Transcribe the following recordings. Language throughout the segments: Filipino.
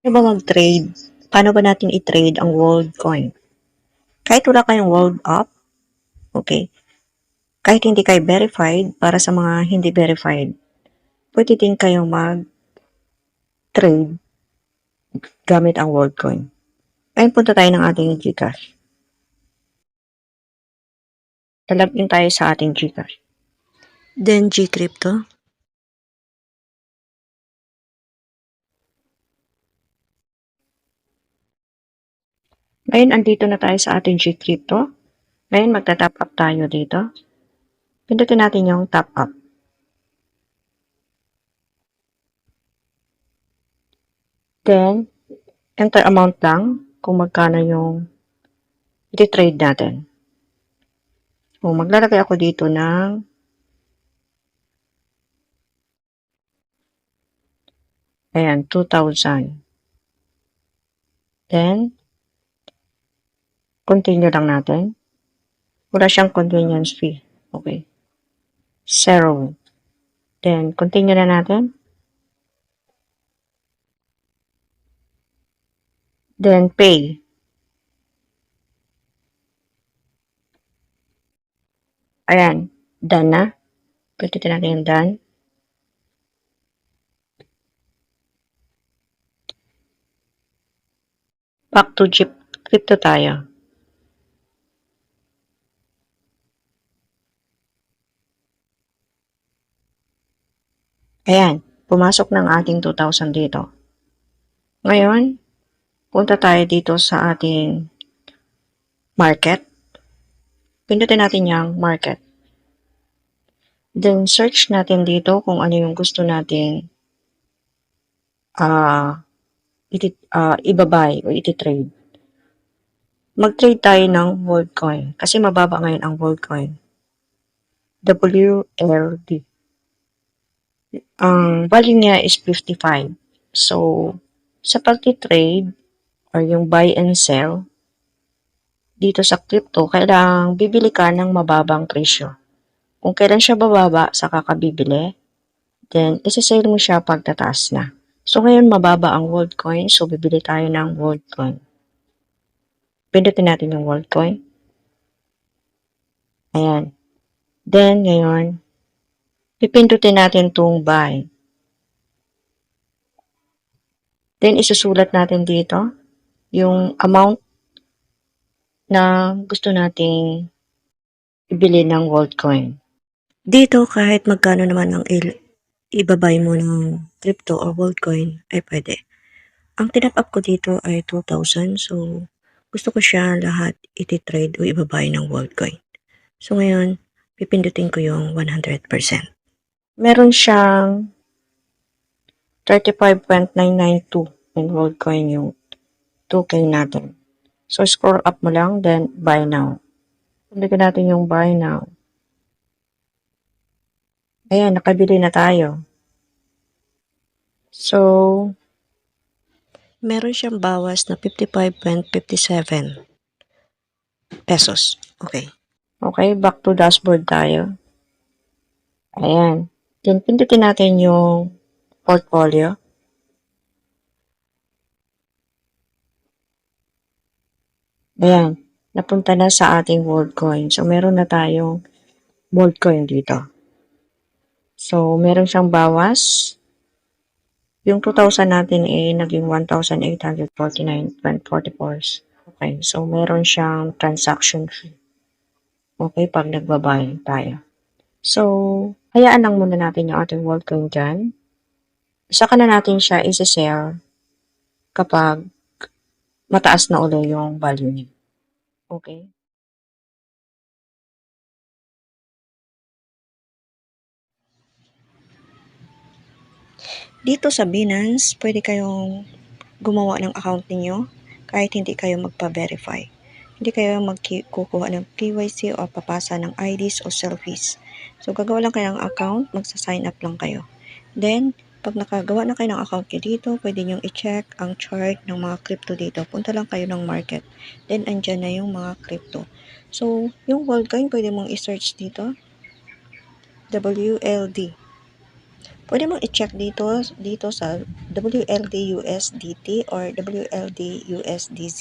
Paano ba mag-trade? Paano ba natin i-trade ang Worldcoin? Kahit wala kayong World Up, okay, kahit hindi kayo verified, para sa mga hindi verified, pwede din kayong mag-trade gamit ang Worldcoin. Ngayon punta tayo ng ating Gcash. Lalagin tayo sa ating Gcash. Then Gcrypto. Ngayon, andito na tayo sa ating Gcrypto. Ngayon, magta-top up tayo dito. Pindutin natin yung top up. Then, enter amount lang kung magkano yung i-trade natin. So, maglalagay ako dito ng ayan, 2,000. Then, continue lang natin. Wala siyang convenience fee. Okay. 0. Then, continue na natin. Then, pay. Ayan, done na. Pindutin natin yung done. Back to Gcrypto tayo. Ayan, pumasok ng ating 2,000 dito. Ngayon, punta tayo dito sa ating market. Pindutin natin yung market. Then, search natin dito kung ano yung gusto nating i-buy o iti-trade. Mag-trade tayo ng Worldcoin kasi mababa ngayon ang Worldcoin. WLD. Ang value niya is 55. So, sa pag-trade or yung buy and sell, dito sa crypto, kailangang bibili ka ng mababang presyo. Kung kailan siya bababa, saka ka bibili. Then, isi-sell mo siya pag tataas na. So, ngayon mababa ang Worldcoin. So, bibili tayo ng Worldcoin. Pindutin natin yung Worldcoin. Ayan. Then, ngayon, pipindutin natin itong buy. Then, isusulat natin dito yung amount na gusto nating ibili ng Worldcoin. Dito, kahit magkano naman ang ibabay mo ng crypto or Worldcoin, ay pwede. Ang tinap up ko dito ay 2,000. So, gusto ko siya lahat iti-trade o ibabay ng Worldcoin. So, ngayon, pipindutin ko yung 100%. Meron siyang 35.992 in Worldcoin yung 2K natin. So, scroll up mo lang, then buy now. Pindutin natin yung buy now. Ayan, nakabili na tayo. So, meron siyang bawas na 55.57 pesos. Okay. Okay, back to dashboard tayo. Ayan. Then, pindutin natin yung portfolio. Ayan. Napunta na sa ating Worldcoin. So, meron na tayong Worldcoin dito. So, meron siyang bawas. Yung 2,000 natin ay naging 1,849.44. Okay. So, meron siyang transaction fee. Okay, pag nagbabay tayo. So, hayaan lang muna natin yung ating Worldcoin dyan. Saka na natin siya isi-sell kapag mataas na ulit yung value niya. Okay? Dito sa Binance, pwede kayong gumawa ng account ninyo kahit hindi kayo magpa-verify. Hindi kayo magkukuha ng KYC o papasa ng IDs o selfies. So, gagawa lang kayo ng account, magsa-sign up lang kayo. Then, pag nakagawa na kayo ng account nyo dito, pwede nyo i-check ang chart ng mga crypto dito. Punta lang kayo ng market. Then, andyan na yung mga crypto. So, yung Worldcoin, pwede mong i-search dito. WLD. Pwede mong i-check dito sa WLD-USDT or WLD-USDC.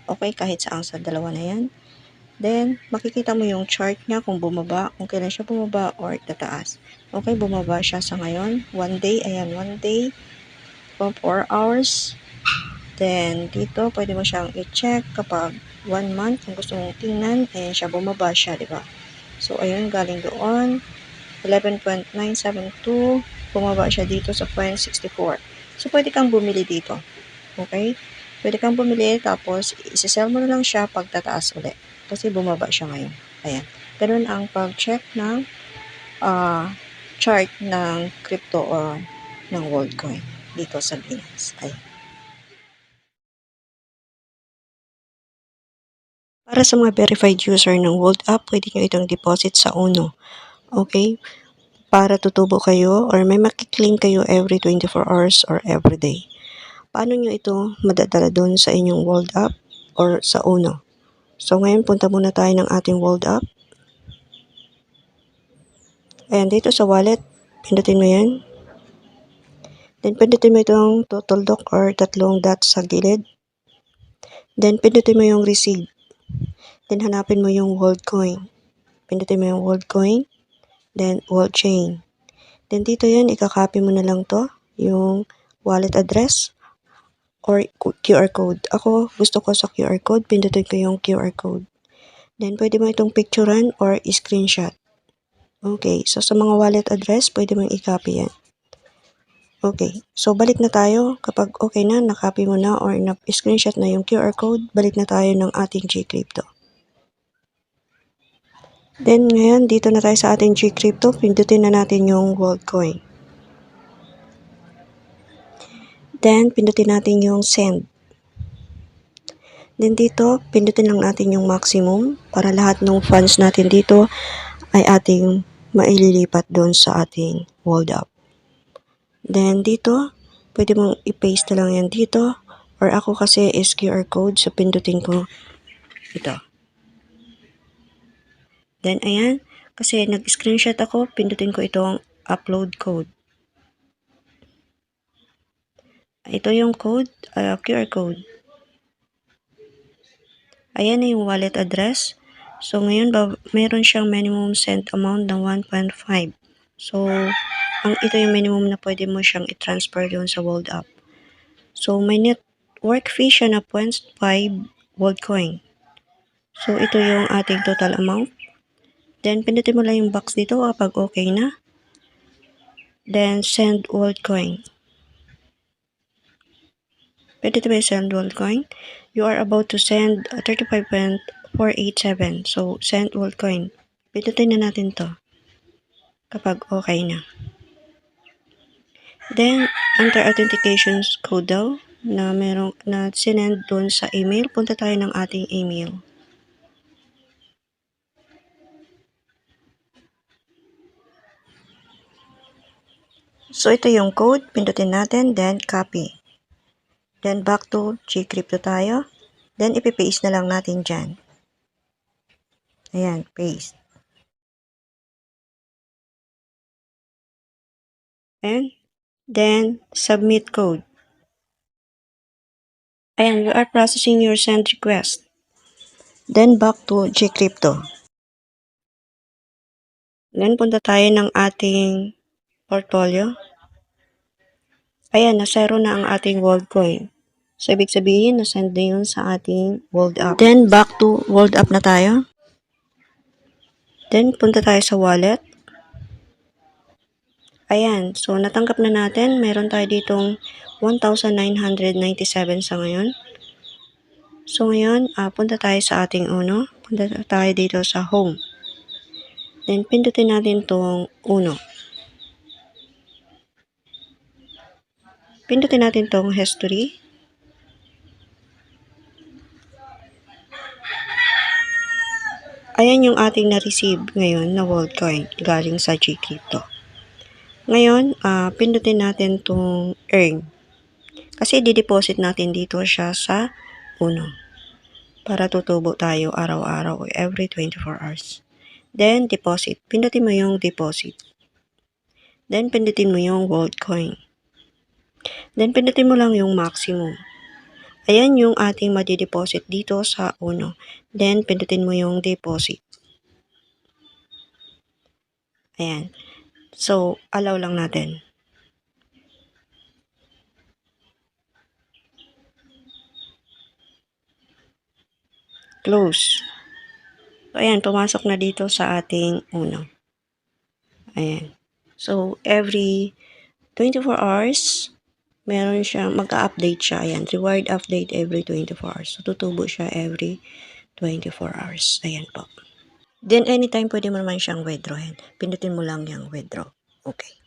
Okay, kahit saan sa dalawa na yan. Then, makikita mo yung chart niya kung bumaba, kung kailan siya bumaba or tataas. Okay, bumaba siya sa ngayon. 1 day, ayan, 1 day, 4 hours. Then, dito, pwede mo siyang i-check kapag 1 month, kung gusto mong tingnan, ayan siya, bumaba siya, di ba? So, ayun, galing doon, 11.972, bumaba siya dito sa 0.64. So, pwede kang bumili dito. Okay? Pwede kang bumili, tapos, isi-sell mo na lang siya pag tataas ulit. Kasi bumaba siya ngayon. Ayan. Ganun ang pag-check ng chart ng crypto or ng Worldcoin dito sa Binance. Ayan. Para sa mga verified user ng World App, pwede nyo itong deposit sa Uno. Okay? Para tutubo kayo or may makiklaim kayo every 24 hours or every day. Paano nyo ito madadala doon sa inyong World App or sa Uno? So, ngayon punta muna tayo ng ating World App. Ayan, dito sa wallet, pindutin mo yan. Then, pindutin mo itong total doc or tatlong dots sa gilid. Then, pindutin mo yung receive. Then, hanapin mo yung Worldcoin. Pindutin mo yung Worldcoin. Then, World Chain. Then, dito yan, ikakopy mo na lang to, yung wallet address or QR code. Ako, gusto ko sa QR code, pindutin ko yung QR code. Then, pwede mo itong picturean or screenshot. Okay, so sa mga wallet address, pwede mong i-copy yan. Okay, so balik na tayo. Kapag okay na, na-copy mo na or na-screenshot na yung QR code, balik na tayo ng ating Gcrypto. Then, ngayon, dito na tayo sa ating Gcrypto, pindutin na natin yung Worldcoin. Then, pindutin natin yung send. Then, dito, pindutin lang natin yung maximum para lahat ng funds natin dito ay ating maililipat doon sa ating World App. Then, dito, pwede mong i-paste na lang yan dito. Or ako kasi is QR code, so pindutin ko ito. Then, ayan, kasi nag-screenshot ako, pindutin ko itong upload code. Ito yung code, QR code. Ayan na yung wallet address. So, ngayon, mayroon siyang minimum send amount ng 1.5. So, ito yung minimum na pwede mo siyang i-transfer doon sa World App. So, may network fee siya na 0.5 Worldcoin. So, ito yung ating total amount. Then, pindutin mo lang yung box dito kapag okay na. Then, send Worldcoin. Pindutin mo yung send Worldcoin. You are about to send 35.487. So, send Worldcoin. Pindutin na natin to kapag okay na. Then, enter authentication code daw na merong na sinend doon sa email. Punta tayo ng ating email. So, ito yung code. Pindutin natin, then copy. Then, back to Gcrypto tayo. Then, ipipaste na lang natin dyan. Ayan, paste. And, then, submit code. Ayan, we are processing your send request. Then, back to Gcrypto. Then, punta tayo ng ating portfolio. Ayan, na-zero na ang ating Worldcoin. So, ibig sabihin, na-send na yun sa ating World App. Then, back to World App na tayo. Then, punta tayo sa wallet. Ayan, so natanggap na natin. Meron tayo ditong 1,997 sa ngayon. So, ngayon, punta tayo sa ating Uno. Punta tayo dito sa Home. Then, pindutin natin itong Uno. Pindutin natin itong History. Ayan yung ating na-receive ngayon na Worldcoin galing sa Gcrypto. Ngayon, pindutin natin itong Earn. Kasi di-deposit natin dito siya sa Uno. Para tutubo tayo araw-araw o every 24 hours. Then, deposit. Pindutin mo yung deposit. Then, pindutin mo yung Vault Coin. Then, pindutin mo lang yung maximum. Ayan yung ating madideposit dito sa Uno. Then, pindutin mo yung deposit. Ayan. So, allow lang natin. Close. So, ayan, pumasok na dito sa ating Uno. Ayan. So, every 24 hours, meron siya, mag-update siya. Ayan, reward update every 24 hours. So, tutubo siya every 24 hours. Ayan po. Then, anytime pwede mo naman siyang withdrawin. Pindutin mo lang yung withdraw. Okay.